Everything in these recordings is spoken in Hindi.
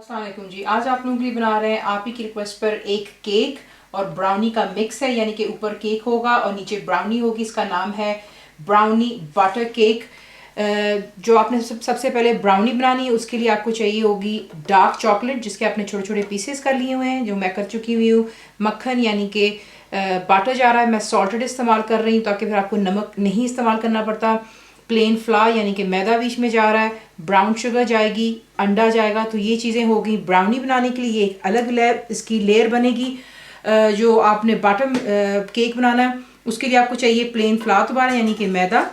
अस्सलाम वालेकुम जी। आज आप लोगों के लिए बना रहे हैं आप ही की रिक्वेस्ट पर एक केक और ब्राउनी का मिक्स है, यानी कि ऊपर केक होगा और नीचे ब्राउनी होगी। इसका नाम है ब्राउनी बटर केक। जो आपने सबसे पहले ब्राउनी बनानी है उसके लिए आपको चाहिए होगी डार्क चॉकलेट, जिसके आपने छोटे छोटे पीसेस कर लिए हुए हैं, जो मैं कर चुकी हुई हूँ। मक्खन यानी कि बटर जा रहा है, मैं सॉल्टेड इस्तेमाल कर रही हूँ ताकि फिर आपको नमक नहीं इस्तेमाल करना पड़ता। प्लेन फ्लावर यानी कि मैदा बीच में जा रहा है, ब्राउन शुगर जाएगी, अंडा जाएगा। तो ये चीज़ें हो गई ब्राउनी बनाने के लिए। एक अलग लेयर इसकी लेयर बनेगी। जो आपने बटर केक बनाना है उसके लिए आपको चाहिए प्लेन फ्लावर दोबारा यानी कि मैदा,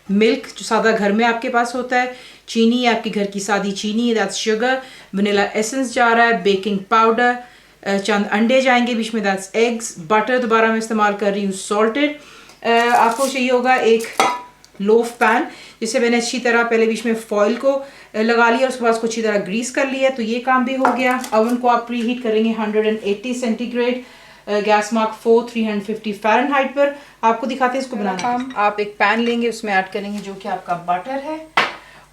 मिल्क जो सादा घर में आपके पास होता है, चीनी आपके घर की सादी चीनी दैट्स शुगर, वनीला एसेंस जा रहा है, बेकिंग पाउडर, चंद अंडे जाएंगे बीच में दैट्स एग्स, बटर दोबारा मैं इस्तेमाल कर रही हूँ सॉल्टेड। आपको चाहिए होगा एक लोफ पैन, जिसे मैंने अच्छी तरह पहले बीच में फॉइल को लगा लिया, उसके बाद उसको अच्छी तरह ग्रीस कर लिया। तो ये काम भी हो गया। ओवन को आप प्री हीट करेंगे 180 सेंटीग्रेड, गैस मार्क 4 350 फ़ारेनहाइट पर। आपको दिखाते हैं इसको बनाना काम। आप एक पैन लेंगे, उसमें ऐड करेंगे जो कि आपका बटर है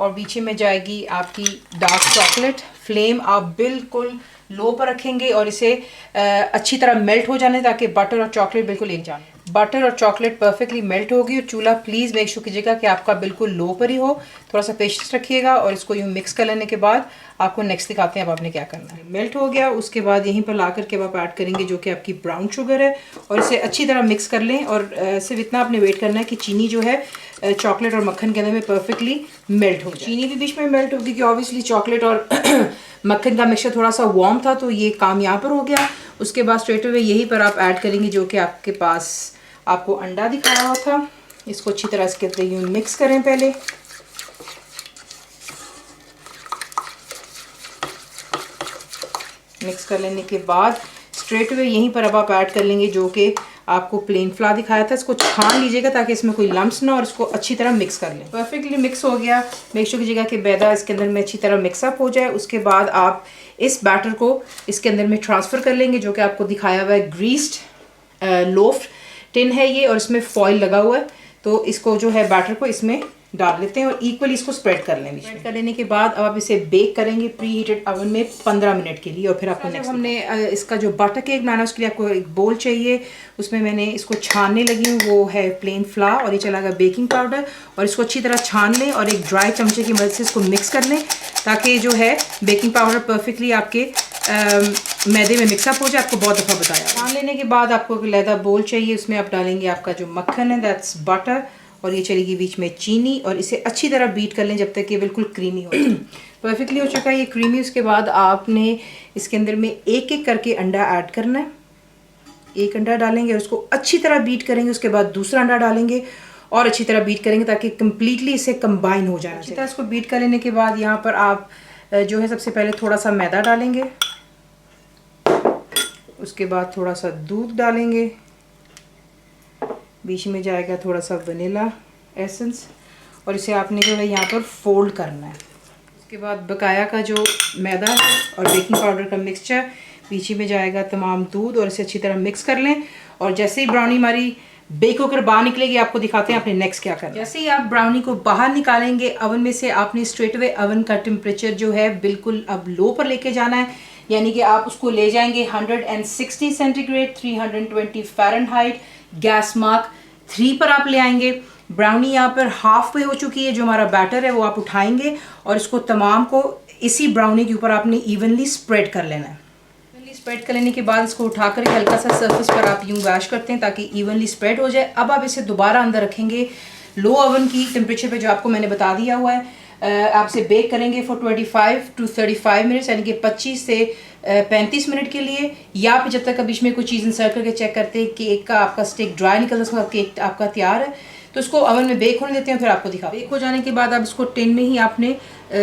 और बीच में जाएगी आपकी डार्क चॉकलेट। फ्लेम आप बिल्कुल लो पर रखेंगे और इसे अच्छी तरह मेल्ट हो जाने, ताकि बटर और चॉकलेट बिल्कुल एक जाने। बटर और चॉकलेट परफेक्टली मेल्ट होगी। और चूल्हा प्लीज़ मेक श्योर कीजिएगा कि आपका बिल्कुल लो पर ही हो। थोड़ा सा पेशेंस रखिएगा और इसको यूँ मिक्स कर लेने के बाद आपको नेक्स्ट दिखाते हैं अब आपने क्या करना है। मेल्ट हो गया, उसके बाद यहीं पर ला करके आप ऐड करेंगे जो कि आपकी ब्राउन शुगर है और इसे अच्छी तरह मिक्स कर लें। और सिर्फ इतना आपने वेट करना है कि चीनी जो है चॉकलेट और मक्खन के अंदर में परफेक्टली मेल्ट हो जाए। चीनी भी बीच में मेल्ट होगी क्योंकि ऑब्वियसली चॉकलेट और मक्खन का मिक्सचर थोड़ा सा वार्म था, तो ये काम यहाँ पर हो गया। उसके बाद स्ट्रेट अवे यहीं पर आप ऐड करेंगे जो कि आपके पास आपको अंडा दिखाया हुआ था। इसको अच्छी तरह से यूँ मिक्स करें पहले। मिक्स कर लेने के बाद स्ट्रेट अवे यहीं पर अब आप ऐड कर लेंगे जो कि आपको प्लेन फ्लावर दिखाया था। इसको छान लीजिएगा ताकि इसमें कोई लम्प्स ना, और इसको अच्छी तरह मिक्स कर लें। परफेक्टली मिक्स हो गया। मेक श्योर कीजिएगा कि मैदा इसके अंदर में अच्छी तरह मिक्सअप हो जाए। उसके बाद आप इस बैटर को इसके अंदर में ट्रांसफ़र कर लेंगे जो कि आपको दिखाया हुआ है। ग्रीस्ड लोफ टिन है ये और इसमें फॉइल लगा हुआ है। तो इसको जो है बैटर को इसमें डाल लेते हैं और इक्वली इसको स्प्रेड कर लें। स्प्रेड कर लेने के बाद अब आप इसे बेक करेंगे प्री हीटेड ओवन में 15 मिनट के लिए। और फिर आपको नेक्स्ट हमने इसका जो बटर केक बनाना है उसके लिए आपको एक बोल चाहिए। उसमें मैंने इसको छानने लगी हूँ, वो है प्लेन फ्लावर और ये चला गया बेकिंग पाउडर। और इसको अच्छी तरह छान लें और एक ड्राई चमचे की मदद से इसको मिक्स कर लें ताकि जो है बेकिंग पाउडर परफेक्टली आपके मैदे में मिक्सअप हो जाए। आपको बहुत दफ़ा बताया। छान लेने के बाद आपको एक लैदा बोल चाहिए, उसमें आप डालेंगे आपका जो मक्खन है दैट्स बटर, और ये चलेगी बीच में चीनी, और इसे अच्छी तरह बीट कर लें जब तक ये बिल्कुल क्रीमी हो जाए। परफेक्टली हो चुका है ये क्रीमी। उसके बाद आपने इसके अंदर में एक एक करके अंडा ऐड करना है। एक अंडा डालेंगे और उसको अच्छी तरह बीट करेंगे। उसके बाद दूसरा अंडा डालेंगे और अच्छी तरह बीट करेंगे ताकि कम्प्लीटली इसे कंबाइन हो जाना। अच्छी तरह इसको बीट कर लेने के बाद यहाँ पर आप जो है सबसे पहले थोड़ा सा मैदा डालेंगे, उसके बाद थोड़ा सा दूध डालेंगे, बीच में जाएगा थोड़ा सा वनीला एसेंस, और इसे आपने जो है यहाँ पर फोल्ड करना है। उसके बाद बकाया का जो मैदा है और बेकिंग पाउडर का मिक्सचर, बीच में जाएगा तमाम दूध, और इसे अच्छी तरह मिक्स कर लें। और जैसे ही ब्राउनी हमारी बेक होकर बाहर निकलेगी आपको दिखाते हैं आपने नेक्स्ट क्या करना है। जैसे ही आप ब्राउनी को बाहर निकालेंगे ओवन में से, आपने स्ट्रेट अवे ओवन का टेम्परेचर जो है बिल्कुल अब लो पर लेके जाना है, यानी कि आप उसको ले जाएंगे 160 सेंटीग्रेड 320 फ़ारेनहाइट, गैस मार्क 3 पर आप ले आएंगे। ब्राउनी यहाँ पर हाफ वे हो चुकी है। जो हमारा बैटर है वो आप उठाएंगे और इसको तमाम को इसी ब्राउनी के ऊपर आपने इवनली स्प्रेड कर लेना है। इवनली स्प्रेड कर लेने के बाद इसको उठा कर हल्का सा सरफेस पर आप यूँ वैश करते हैं ताकि इवनली स्प्रेड हो जाए। अब आप इसे दोबारा अंदर रखेंगे लो ओवन की टेम्परेचर पर जो आपको मैंने बता दिया हुआ है। आप इसे बेक करेंगे फॉर 25 to 35 मिनट्स, यानी कि 25 से 35 मिनट के लिए। या फिर जब तक बीच में कोई चीज़ इंसर्ट करके चेक करते हैं केक का आपका स्टिक ड्राई निकलता है, उसके बाद केक आपका तैयार है। तो इसको ओवन में बेक होने देते हैं, फिर आपको दिखा। बेक हो जाने के बाद आप इसको टिन में ही आपने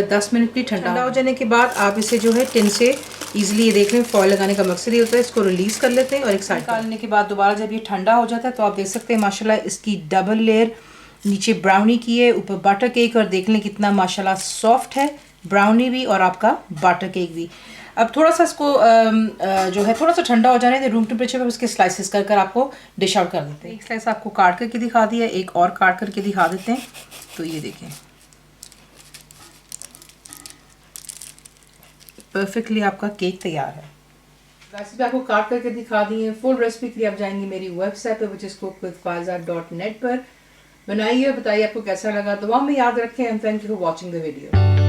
10 मिनट की ठंडा हो जाने के बाद आप इसे जो है टिन से ईजिली, ये देख रहे हैं फॉइल लगाने का मकसद ये होता है, इसको रिलीज़ कर लेते हैं। और एक साइड निकालने के बाद दोबारा जब ये ठंडा हो जाता है तो आप देख सकते हैं माशाल्लाह इसकी डबल लेयर नीचे ब्राउनी की है, ऊपर बटर केक, और देख लें कितना माशाल्लाह सॉफ्ट है ब्राउनी भी और आपका बटर केक भी। अब थोड़ा सा इसको जो है थोड़ा सा ठंडा हो जाने रूम टेम्परेचर पर उसके स्लाइसेस कर कर आपको डिश आउट कर देते हैं। एक स्लाइस आपको काट करके दिखा दिया, एक और काट करके दिखा देते हैं। तो ये देखें परफेक्टली आपका केक तैयार है। रेसिपी आपको काट करके दिखा दी है। फुल रेसिपी के लिए आप जाएंगे मेरी वेबसाइट पर विच इज़ cookWithFaiza.net पर। बनाइए, बताइए आपको कैसा लगा। दुआ में याद रखें and thank you for watching the video.